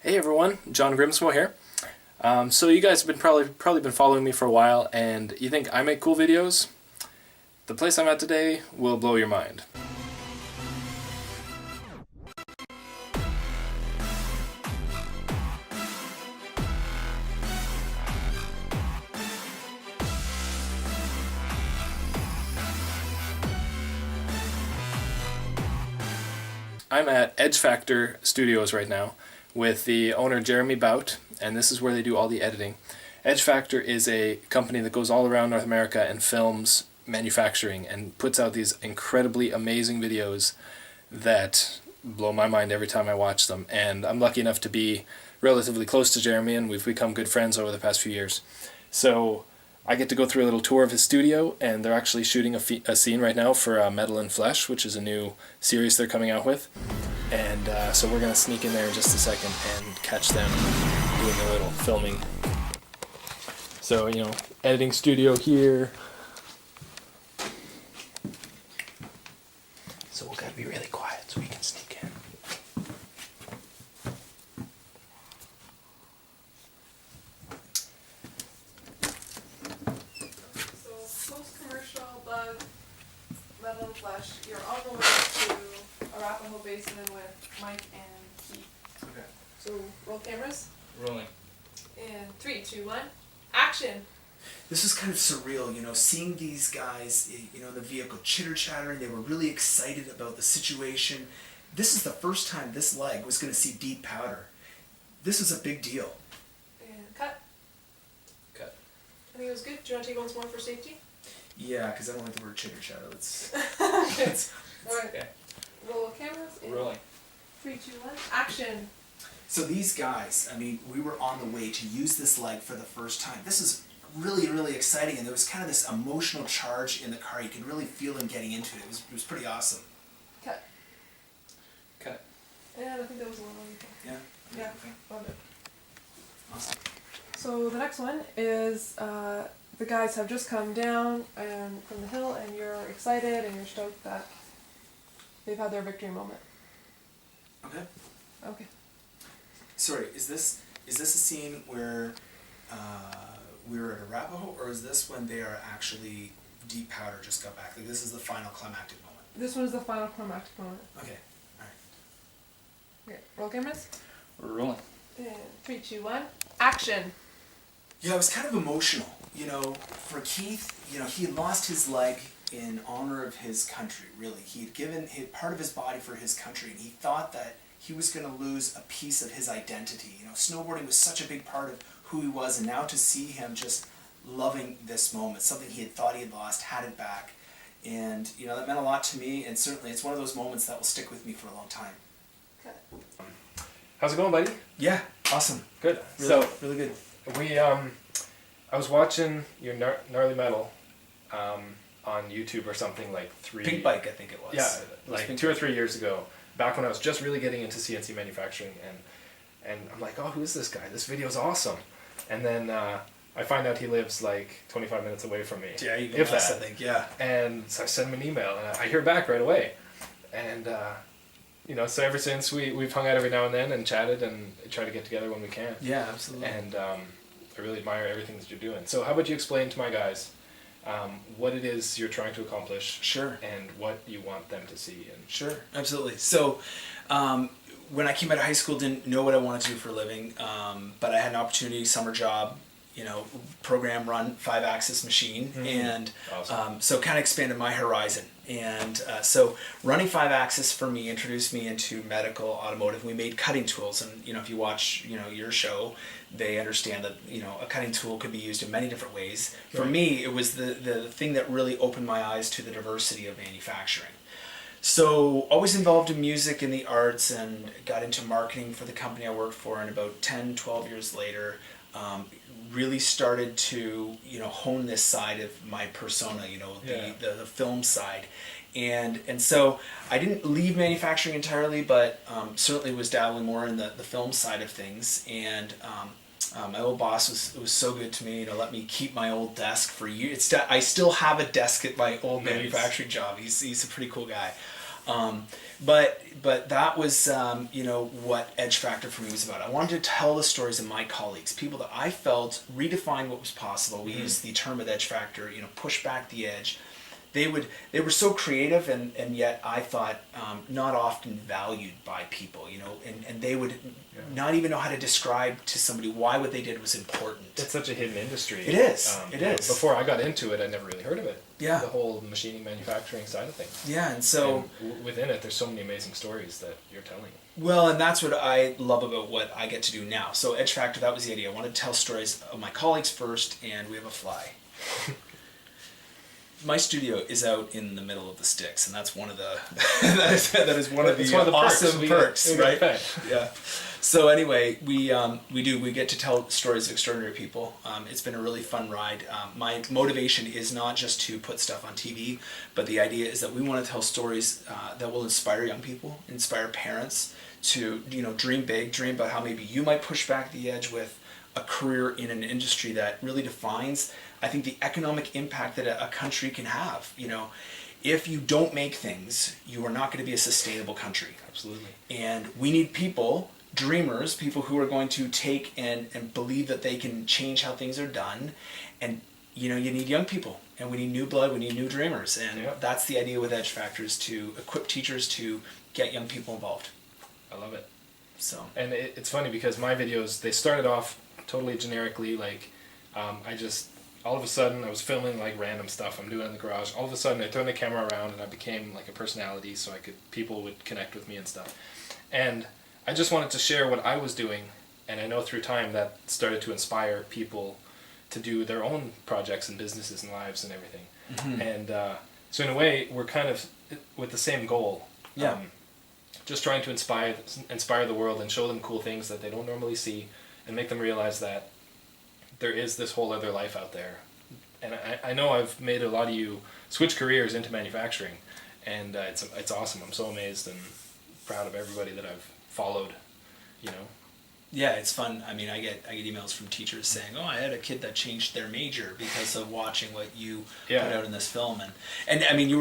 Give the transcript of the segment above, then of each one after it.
Hey everyone, John Grimsmo here. So you guys have been probably been following me for a while, and you think I make cool videos? The place I'm at today will blow your mind. I'm at Edge Factor Studios right now with the owner Jeremy Bout, and this is where they do all the editing. Edge Factor is a company that goes all around North America and films manufacturing and puts out these incredibly amazing videos that blow my mind every time I watch them. And I'm lucky enough to be relatively close to Jeremy, and we've become good friends over the past few years. So I get to go through a little tour of his studio, and they're actually shooting a scene right now for Metal and Flesh, which is a new series they're coming out with. And so we're going to sneak in there in just a second and catch them doing a little filming. So, editing studio here. So we've got to be really quiet so we can sneak in. So post-commercial bug, Metal and Flesh, you're on the way to Arapahoe Basin with Mike and Keith. Okay. So roll cameras. Rolling. And 3, 2, 1, action! This was kind of surreal, seeing these guys, in the vehicle chitter-chattering. They were really excited about the situation. This is the first time this leg was going to see deep powder. This was a big deal. And cut. Cut. I think it was good. Do you want to take once more for safety? Yeah, because I don't like the word chitter-chatter. Alright. Okay. Roll cameras. And Rolling. 3, 2, 1, action! So these guys, we were on the way to use this leg for the first time. This is really, really exciting, and there was kind of this emotional charge in the car. You could really feel them getting into it. It was pretty awesome. Cut. Cut. And I think that was a little okay. Yeah? Yeah, Okay. loved it. Awesome. So the next one is the guys have just come down from the hill, and you're excited and you're stoked that they've had their victory moment. Okay. Okay. Sorry, is this a scene where we were at Arapahoe, or is this when they are actually deep powder just got back? Like, this is the final climactic moment. This one is the final climactic moment. Okay, alright. Okay, roll cameras. We're rolling. And 3, 2, 1, action! Yeah, it was kind of emotional. For Keith, he had lost his leg in honor of his country, really. He had given part of his body for his country, and he thought that he was going to lose a piece of his identity. Snowboarding was such a big part of who he was, and now to see him just loving this moment, something he had thought he had lost, had it back. And, that meant a lot to me, and certainly it's one of those moments that will stick with me for a long time. Cut. How's it going, buddy? Yeah, awesome. Good. Really good. I was watching your Gnarly Metal on YouTube or something like Pink Bike, I think it was. Yeah, like 2 or 3 years ago, back when I was just really getting into CNC manufacturing, and I'm like, oh, who is this guy? This video's awesome. And then I find out he lives like 25 minutes away from me. Yeah, even if less, that. I think, yeah. And so I send him an email, and I hear back right away. And, so ever since we've hung out every now and then and chatted and try to get together when we can. Yeah, absolutely. And I really admire everything that you're doing. So how about you explain to my guys what it is you're trying to accomplish, sure, and what you want them to see. And sure, absolutely. So, when I came out of high school, didn't know what I wanted to do for a living, but I had an opportunity, summer job, program run 5-axis machine, Mm-hmm. and awesome. so kind of expanded my horizon. And so running 5-axis for me introduced me into medical, automotive. We made cutting tools, and if you watch your show, they understand that a cutting tool could be used in many different ways. Right. For me, it was the thing that really opened my eyes to the diversity of manufacturing. So always involved in music and the arts, and got into marketing for the company I worked for, and about 10, 12 years later, really started to hone this side of my persona, the film side. And so I didn't leave manufacturing entirely, but certainly was dabbling more in the film side of things. And my old boss was so good to me, let me keep my old desk for years. I still have a desk at my old Nice. manufacturing job. He's a pretty cool guy. But that was what Edge Factor for me was about. I wanted to tell the stories of my colleagues, people that I felt redefined what was possible. We used the term of Edge Factor, push back the edge. They were so creative and yet I thought not often valued by people, and they would not even know how to describe to somebody why what they did was important. It's such a hidden industry. It is. It is. Before I got into it, I never really heard of it. Yeah. The whole machining, manufacturing side of things. Yeah, and so within it, there's so many amazing stories that you're telling. Well, and that's what I love about what I get to do now. So Edge Factor, that was the idea. I wanted to tell stories of my colleagues first, and we have a fly. My studio is out in the middle of the sticks, and that's one of the that is one of the awesome perks, right? Yeah. So anyway, we get to tell stories of extraordinary people. It's been a really fun ride. My motivation is not just to put stuff on TV, but the idea is that we want to tell stories that will inspire young people, inspire parents to dream big, dream about how maybe you might push back the edge with a career in an industry that really defines, I think, the economic impact that a country can have. If you don't make things, you are not going to be a sustainable country. Absolutely. And we need people, dreamers, people who are going to take and believe that they can change how things are done. And you need young people, and we need new blood, we need new dreamers. And that's the idea with Edge Factor, is to equip teachers to get young people involved. I love it. So. And it's funny because my videos, they started off totally generically, all of a sudden I was filming like random stuff I'm doing in the garage. All of a sudden I turned the camera around and I became like a personality, so people would connect with me and stuff. And I just wanted to share what I was doing, and I know through time that started to inspire people to do their own projects and businesses and lives and everything. Mm-hmm. And so in a way we're kind of with the same goal. Yeah. Just trying to inspire the world and show them cool things that they don't normally see, and make them realize that there is this whole other life out there. And I know I've made a lot of you switch careers into manufacturing, and it's awesome. I'm so amazed and proud of everybody that I've followed, Yeah, it's fun. I mean, I get emails from teachers saying, "Oh, I had a kid that changed their major because of watching what you put out in this film." And I mean,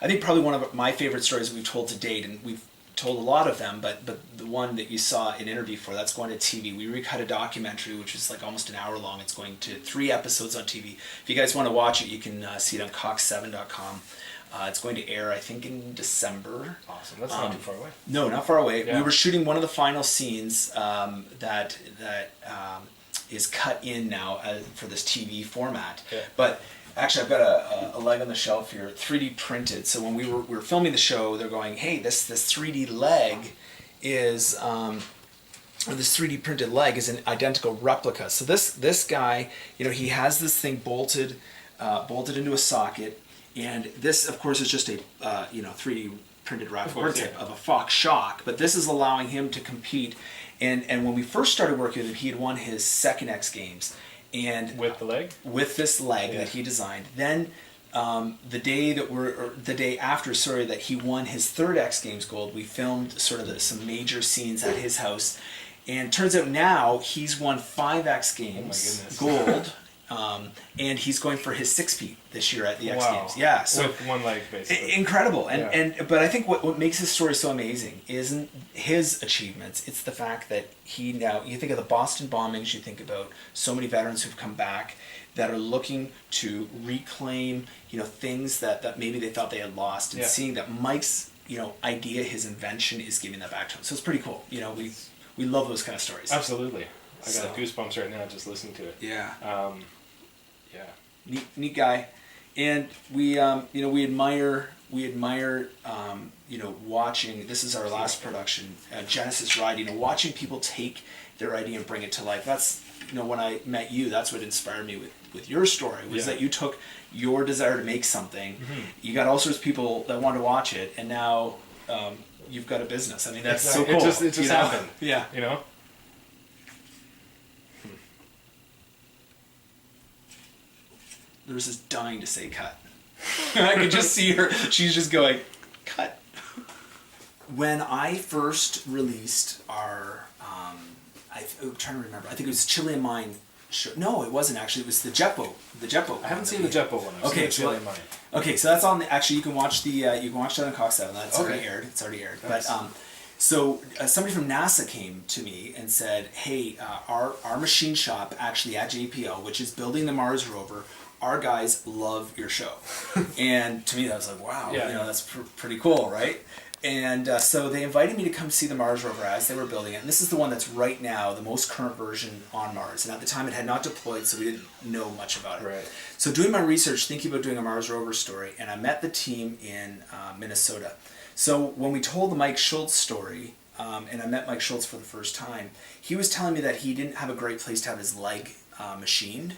I think probably one of my favorite stories that we've told to date, and we've told a lot of them, but the one that you saw an interview for, that's going to TV. We recut a documentary, which is like almost an hour long. It's going to 3 episodes on TV. If you guys want to watch it, you can see it on cox7.com. It's going to air, I think, in December. Awesome. That's not too far away. No, not far away. Yeah. We were shooting one of the final scenes that is cut in now for this TV format. Yeah. But actually, I've got a leg on the shelf here, 3D printed. So when we were filming the show, they're going, "Hey, this 3D leg is." Or this 3D printed leg is an identical replica. So this guy, he has this thing bolted into a socket. And this, of course, is just a 3D printed replica of a Fox shock, but this is allowing him to compete. And when we first started working with him, he had won his second X Games, and with the leg, with this leg that he designed. Then the day after that he won his third X Games gold, we filmed sort of some major scenes at his house, and turns out now he's won 5 X Games gold. And he's going for his 6-peat this year at the X Games. Yeah, so with one leg, basically. Incredible. But I think what makes his story so amazing isn't his achievements. It's the fact that you think of the Boston bombings, you think about so many veterans who've come back that are looking to reclaim, things that maybe they thought they had lost, and seeing that Mike's, idea, his invention, is giving that back to him. So it's pretty cool. We love those kind of stories. Absolutely. I got goosebumps right now just listening to it. Yeah. Yeah. Neat guy, and we admire watching. This is our last production, Genesis Ride. Watching people take their idea and bring it to life. That's when I met you, that's what inspired me with your story, was that you took your desire to make something. Mm-hmm. You got all sorts of people that want to watch it, and now you've got a business. I mean, that's so cool. It just happened. Yeah. There's this dying to say cut. I could just see her. She's just going, cut. When I first released our, I'm trying to remember, I think it was Chili and Mine sure. No, it wasn't actually. It was the jet boat. The jet boat. I haven't seen the jet boat one. I've seen Okay, the so Chilean Money. okay, so that's on. Actually, you can watch the you can watch that on Cox 7. That's already Okay. aired. It's already aired. Nice. But so somebody from NASA came to me and said, "Hey, our machine shop actually at JPL, which is building the Mars rover, our guys love your show." And to me, that was like, wow, Yeah. you know, that's pretty cool, right? And so they invited me to come see the Mars rover as they were building it. And this is the one that's right now the most current version on Mars. And at the time, it had not deployed, so we didn't know much about it. Right. So doing my research, thinking about doing a Mars rover story, and I met the team in Minnesota. So when we told the Mike Schultz story, and I met Mike Schultz for the first time, he was telling me that he didn't have a great place to have his leg machined.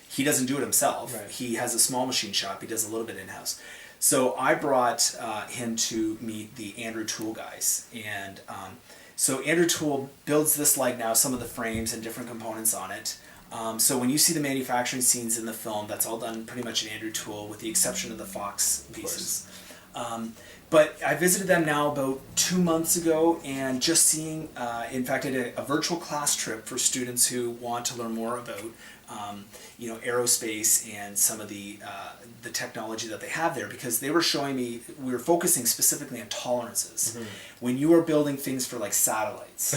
He doesn't do it himself. Right. He has a small machine shop. He does a little bit in-house. So I brought him to meet the Andrew Toole guys. And so Andrew Toole builds this leg now, some of the frames and different components on it. So when you see the manufacturing scenes in the film, that's all done pretty much in Andrew Toole, with the exception of the Fox pieces. But I visited them now about 2 months ago, and just seeing, in fact, I did a virtual class trip for students who want to learn more about, you know, aerospace and some of the technology that they have there, because they were showing me, we were focusing specifically on tolerances. Mm-hmm. When you are building things for like satellites.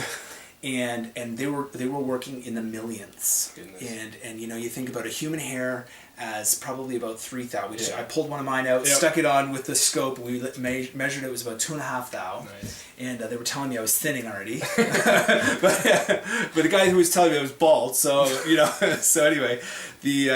And they were working in the millions. Goodness. And you know, you think about a human hair as probably about 3,000. Yeah. I pulled one of mine out, Yep. stuck it on with the scope. We measured it was about 2,500. Nice. And they were telling me I was thinning already. but the guy who was telling me I was bald. So you know. So anyway, the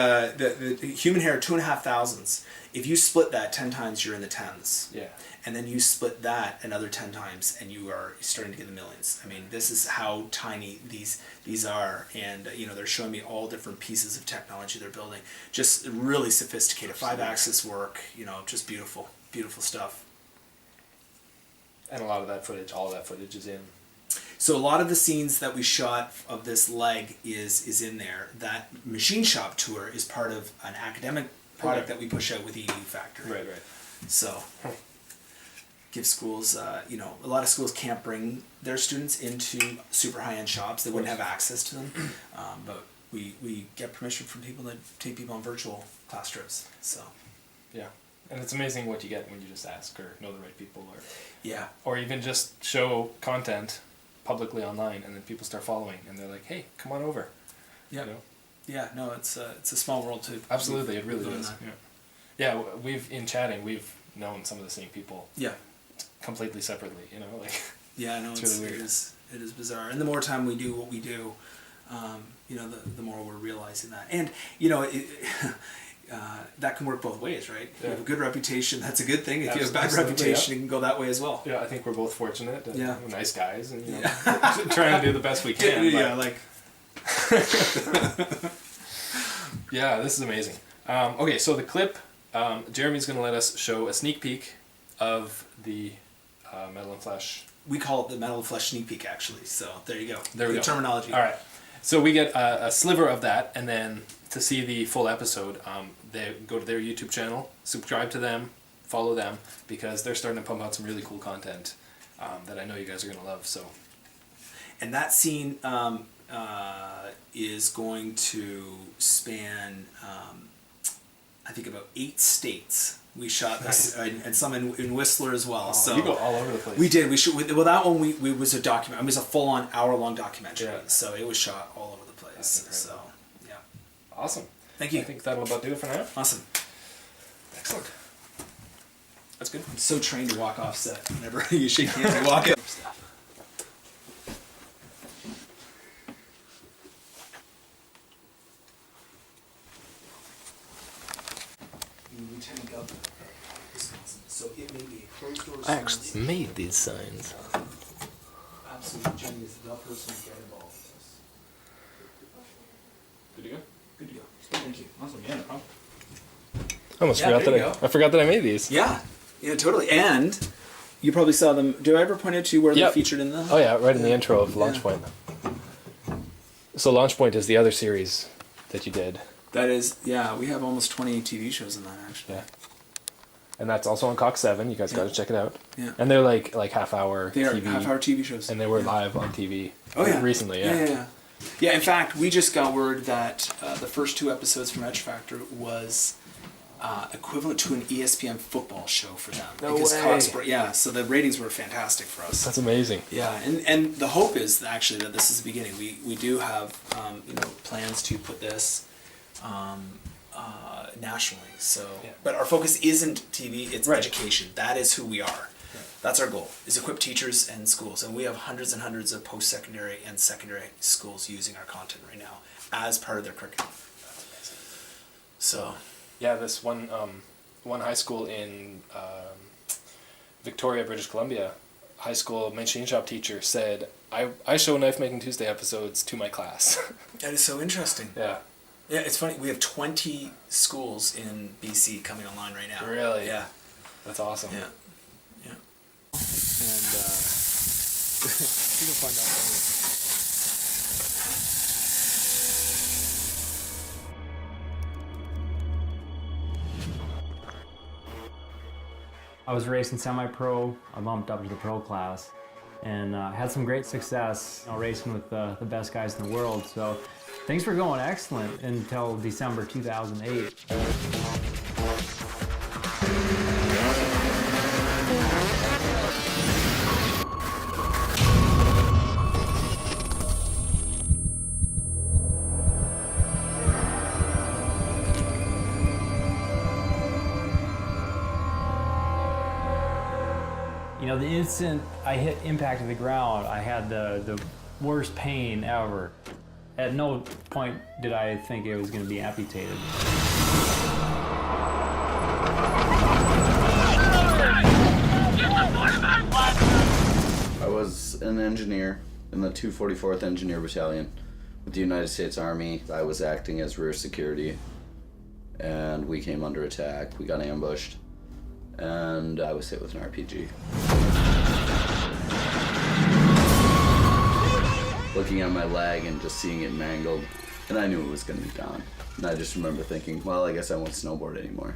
human hair 2,500. If you split that 10 times, you're in the tens. Yeah. And then you split that another 10 times, and you are starting to get the millions. I mean, this is how tiny these are, and you know, they're showing me all different pieces of technology they're building. Just really sophisticated, 5-axis work. You know, just beautiful, beautiful stuff. And a lot of that footage, all of that footage is in. So a lot of the scenes that we shot of this leg is in there. That machine shop tour is part of an academic product that we push out with ED Factory. Right, right. So. Give schools, you know, a lot of schools can't bring their students into super high-end shops. They wouldn't have access to them. But we get permission from people to take people on virtual class trips. So, Yeah. And it's amazing what you get when you just ask or know the right people, yeah. or even just show content publicly online, and then people start following, and they're like, hey, come on over. Yeah. You know? Yeah, no, it's a small world too. Absolutely, it really Doing is. that. Yeah, in chatting, we've known some of the same people Yeah. completely separately, you know, like. Yeah, no, It's it's really weird. it is bizarre. And the more time we do what we do, you know, the more we're realizing that. And, you know, that can work both ways, right? If you have a good reputation, that's a good thing. If you have a bad Absolutely, reputation, yeah. it can go that way as well. Yeah, I think we're both fortunate. And Yeah. we're nice guys, and you know, Yeah. trying to do the best we can. Yeah, but like... yeah, this is amazing. Okay, so the clip, Jeremy's going to let us show a sneak peek of the Metal and Flesh. We call it the Metal and Flesh sneak peek, actually. So there you go. There we Good go. terminology. All right. So we get a sliver of that, and then to see the full episode, they go to their YouTube channel, subscribe to them, follow them, because they're starting to pump out some really cool content that I know you guys are going to love. So. And that scene is going to span, I think, about 8 states. We shot this, and some in Whistler as well. Oh, so you go all over the place. We did. Well, that one we was a document. It was a full-on hour-long documentary. Yeah. So it was shot all over the place. That's So yeah. Awesome. Thank you. I think that'll about do it for now. Awesome. Excellent. That's good. I'm so trained to walk off set. Whenever you shake hands, you walk it. So it may be a closed door. I actually made these signs. Absolutely, Jenny is the person to get involved with this. Good to go. Good to go. Thank you. Awesome. Yeah, no problem. I almost Yeah, forgot there that you go. I forgot that I made these. Yeah. Yeah, totally. And you probably saw them. Did I ever point out to you where they're Yep. featured in the? Oh yeah, right in the intro of Launch Yeah. Point. So Launch Point is the other series that you did. That is, yeah. We have almost 20 TV shows in that actually. Yeah. And that's also on Cox 7. You guys got Yeah. to check it out. Yeah. And they're like half hour They are TV. half-hour TV shows. And they were Yeah. live on TV Oh yeah. recently, yeah. Yeah. Yeah, in fact, we just got word that the first 2 episodes from Edge Factor was equivalent to an ESPN football show for them. No because way. Cox, yeah, so the ratings were fantastic for us. That's amazing. Yeah, and the hope is actually that this is the beginning. We do have plans to put this nationally. So, Yeah. but our focus isn't TV; it's Right. education. That is who we are. Yeah. That's our goal: is equip teachers and schools, and we have hundreds and hundreds of post-secondary and secondary schools using our content right now as part of their curriculum. So. Yeah, this one high school in Victoria, British Columbia, high school machine shop teacher said, I show Knife Making Tuesday episodes to my class. That is so interesting. Yeah. Yeah, it's funny. We have 20 schools in BC coming online right now. Really? Yeah. That's awesome. Yeah. Yeah. And you can find out. I was racing semi-pro. I bumped up to the pro class and had some great success racing with the best guys in the world. So things were going excellent until December 2008. The instant I hit impact to the ground, I had the worst pain ever. At no point did I think it was going to be amputated. I was an engineer in the 244th Engineer Battalion with the United States Army. I was acting as rear security, and we came under attack. We got ambushed, and I was hit with an RPG. Looking at my leg and just seeing it mangled, and I knew it was going to be gone. And I just remember thinking, well, I guess I won't snowboard anymore.